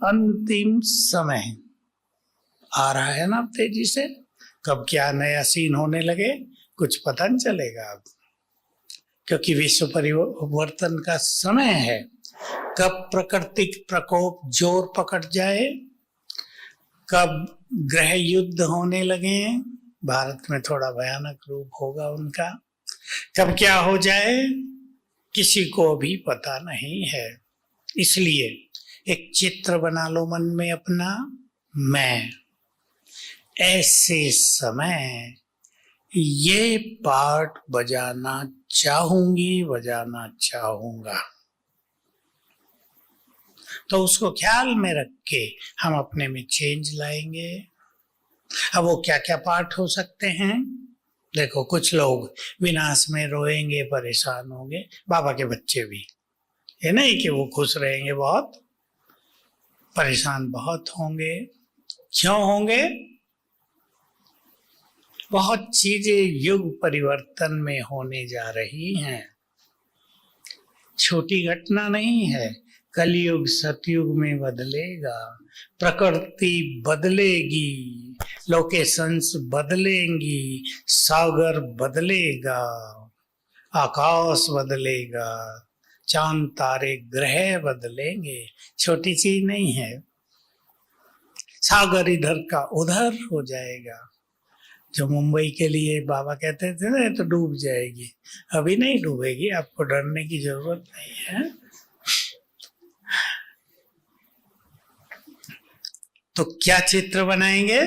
अंतिम समय आ रहा है ना तेजी से। कब क्या नया सीन होने लगे कुछ पता नहीं चलेगा अब, क्योंकि विश्व परिवर्तन का समय है। कब प्राकृतिक प्रकोप जोर पकड़ जाए, कब ग्रह युद्ध होने लगे, भारत में थोड़ा भयानक रूप होगा उनका, कब क्या हो जाए किसी को भी पता नहीं है। इसलिए एक चित्र बना लो मन में अपना, मैं ऐसे समय ये पार्ट बजाना चाहूंगी, बजाना चाहूंगा। तो उसको ख्याल में रख के हम अपने में चेंज लाएंगे। अब वो क्या क्या पार्ट हो सकते हैं देखो, कुछ लोग विनाश में रोएंगे, परेशान होंगे, बाबा के बच्चे भी, ये नहीं कि वो खुश रहेंगे, बहुत परेशान बहुत होंगे। क्यों होंगे? बहुत चीजें युग परिवर्तन में होने जा रही हैं, छोटी घटना नहीं है। कलयुग सतयुग में बदलेगा, प्रकृति बदलेगी, लोकेशंस बदलेंगी, सागर बदलेगा, आकाश बदलेगा, चांद तारे ग्रह बदलेंगे। छोटी चीज नहीं है। सागर इधर का उधर हो जाएगा। जो मुंबई के लिए बाबा कहते थे ना तो डूब जाएगी, अभी नहीं डूबेगी, आपको डरने की जरूरत नहीं है। तो क्या चित्र बनाएंगे?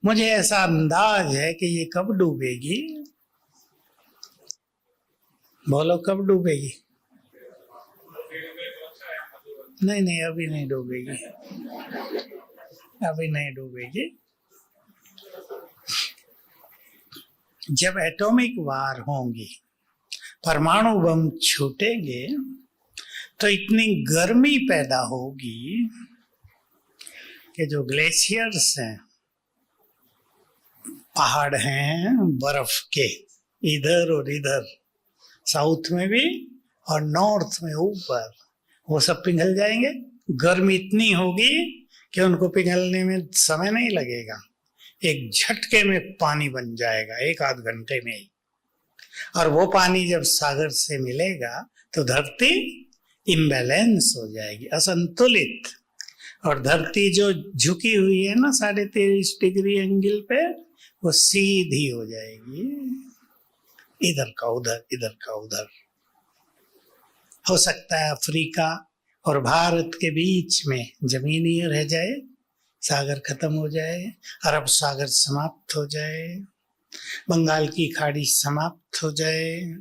मुझे ऐसा अंदाज है कि ये कब डूबेगी, बोलो कब डूबेगी? नहीं नहीं, अभी नहीं डूबेगी, अभी नहीं डूबेगी। जब एटॉमिक वार होंगी, परमाणु बम छूटेंगे, तो इतनी गर्मी पैदा होगी कि जो ग्लेशियर्स हैं, पहाड़ हैं बर्फ के, इधर और इधर, साउथ में भी और नॉर्थ में ऊपर, वो सब पिघल जाएंगे। गर्मी इतनी होगी कि उनको पिघलने में समय नहीं लगेगा, एक झटके में पानी बन जाएगा, एक आध घंटे में ही। और वो पानी जब सागर से मिलेगा तो धरती इम्बैलेंस हो जाएगी, असंतुलित। और धरती जो झुकी हुई है ना 23.5 डिग्री एंगल पे, वो सीधी हो जाएगी, इधर का उधर, इधर का उधर। हो सकता है अफ्रीका और भारत के बीच में जमीन ही रह जाए, सागर खत्म हो जाए, अरब सागर समाप्त हो जाए, बंगाल की खाड़ी समाप्त हो जाए।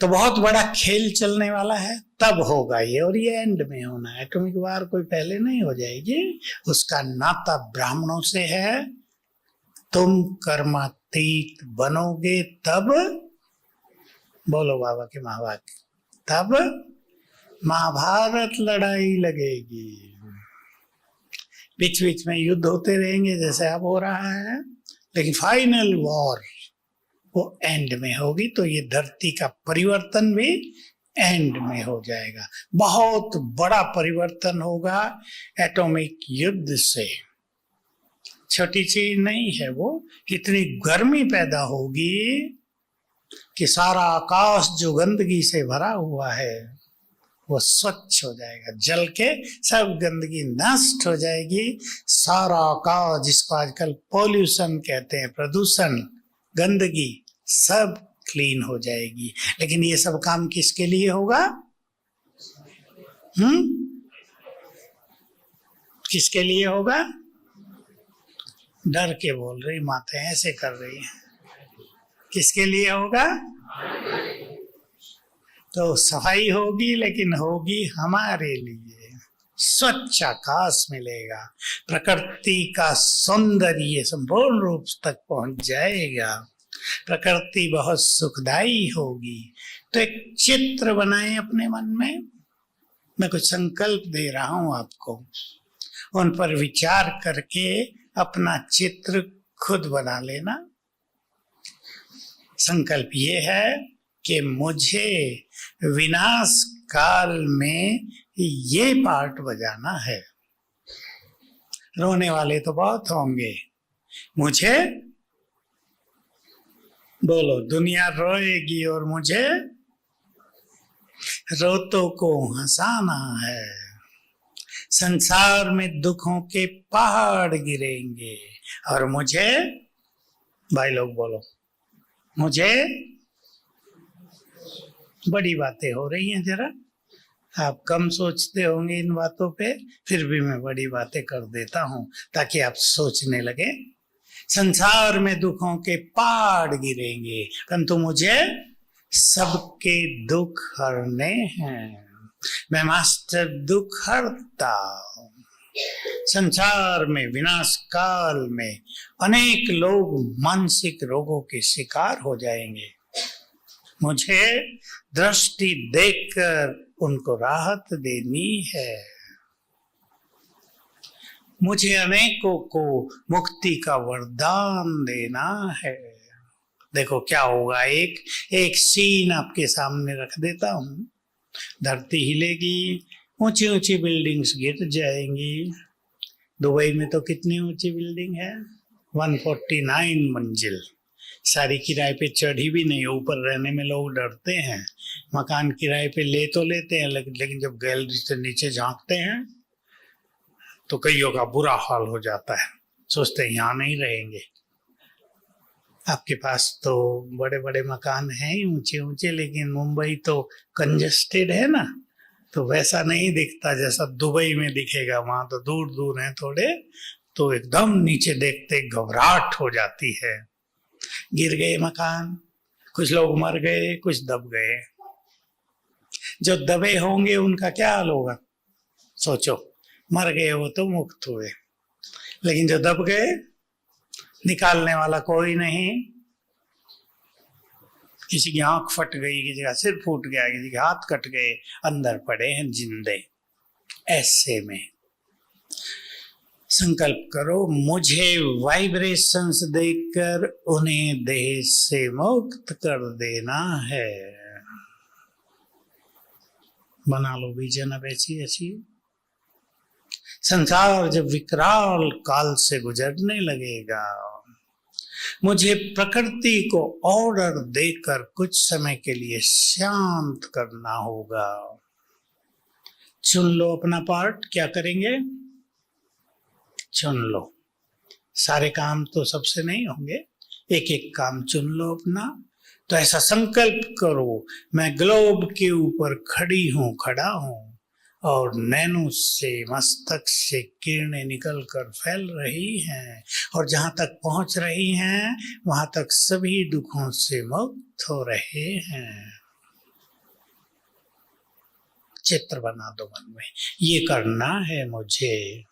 तो बहुत बड़ा खेल चलने वाला है, तब होगा ये, और ये एंड में होना है। एटॉमिक वार कोई पहले नहीं हो जाएगी, उसका नाता ब्राह्मणों से है। तुम कर्मातीत बनोगे तब, बोलो बाबा के महावाक्य, तब महाभारत लड़ाई लगेगी। बीच बीच में युद्ध होते रहेंगे जैसे अब हो रहा है, लेकिन फाइनल वॉर वो एंड में होगी। तो ये धरती का परिवर्तन भी एंड में हो जाएगा, बहुत बड़ा परिवर्तन होगा एटॉमिक युद्ध से। छोटी चीज नहीं है वो, इतनी गर्मी पैदा होगी कि सारा आकाश जो गंदगी से भरा हुआ है वो स्वच्छ हो जाएगा, जल के सब गंदगी नष्ट हो जाएगी। सारा आकाश, जिसको आजकल पॉल्यूशन कहते हैं, प्रदूषण, गंदगी, सब क्लीन हो जाएगी। लेकिन ये सब काम किसके लिए होगा? किसके लिए होगा? डर के बोल रही माते, ऐसे कर रही है। किसके लिए होगा? तो सफाई होगी, लेकिन होगी हमारे लिए। स्वच्छ आकाश मिलेगा, प्रकृति का सौंदर्य संपूर्ण रूप तक पहुंच जाएगा, प्रकृति बहुत सुखदाई होगी। तो एक चित्र बनाएं अपने मन में। मैं कुछ संकल्प दे रहा हूं आपको, उन पर विचार करके अपना चित्र खुद बना लेना। संकल्प ये है कि मुझे विनाश काल में ये पार्ट बजाना है। रोने वाले तो बहुत होंगे, मुझे बोलो दुनिया रोएगी और मुझे रोतों को हंसाना है। संसार में दुखों के पहाड़ गिरेंगे और मुझे, भाई लोग बोलो, मुझे बड़ी बातें हो रही हैं जरा, आप कम सोचते होंगे इन बातों पे, फिर भी मैं बड़ी बातें कर देता हूं ताकि आप सोचने लगे। संसार में दुखों के पहाड़ गिरेंगे परंतु मुझे सबके दुख हरने हैं। मैं मास्टर दुख हरता। संसार में विनाश काल में अनेक लोग मानसिक रोगों के शिकार हो जाएंगे, मुझे दृष्टि देखकर उनको राहत देनी है। मुझे अनेकों को मुक्ति का वरदान देना है। देखो क्या होगा, एक सीन आपके सामने रख देता हूं। धरती हिलेगी, ऊंची ऊंची बिल्डिंग्स गिर जाएंगी। दुबई में तो कितनी ऊंची बिल्डिंग है, 149 मंजिल। सारी किराए पे चढ़ी भी नहीं, ऊपर रहने में लोग डरते हैं। मकान किराए पे ले तो लेते हैं, लेकिन जब गैलरी से नीचे झांकते हैं तो कईयों का बुरा हाल हो जाता है, सोचते हैं यहाँ नहीं रहेंगे। आपके पास तो बड़े बड़े मकान हैं ऊंचे ऊंचे, लेकिन मुंबई तो कंजेस्टेड है ना, तो वैसा नहीं दिखता जैसा दुबई में दिखेगा। वहां तो दूर दूर है थोड़े, तो एकदम नीचे देखते घबराहट हो जाती है। गिर गए मकान, कुछ लोग मर गए, कुछ दब गए। जो दबे होंगे उनका क्या हाल होगा सोचो। मर गए वो तो मुक्त हुए, लेकिन जो दब गए निकालने वाला कोई नहीं। किसी की आंख फट गई, किसी का सिर फूट गया, किसी के हाथ कट गए, अंदर पड़े हैं जिंदे। ऐसे में संकल्प करो, मुझे वाइब्रेशंस देकर उन्हें देह से मुक्त कर देना है। बना लो विजन अब ऐसी ऐसी। संसार जब विकराल काल से गुजरने लगेगा, मुझे प्रकृति को ऑर्डर देकर कुछ समय के लिए शांत करना होगा। चुन लो अपना पार्ट, क्या करेंगे चुन लो। सारे काम तो सबसे नहीं होंगे, एक एक काम चुन लो अपना। तो ऐसा संकल्प करो, मैं ग्लोब के ऊपर खड़ा हूं और नैनो से मस्तक से किरणें निकलकर फैल रही हैं और जहां तक पहुंच रही हैं वहां तक सभी दुखों से मुक्त हो रहे हैं। चित्र बना दो मन में, ये करना है मुझे।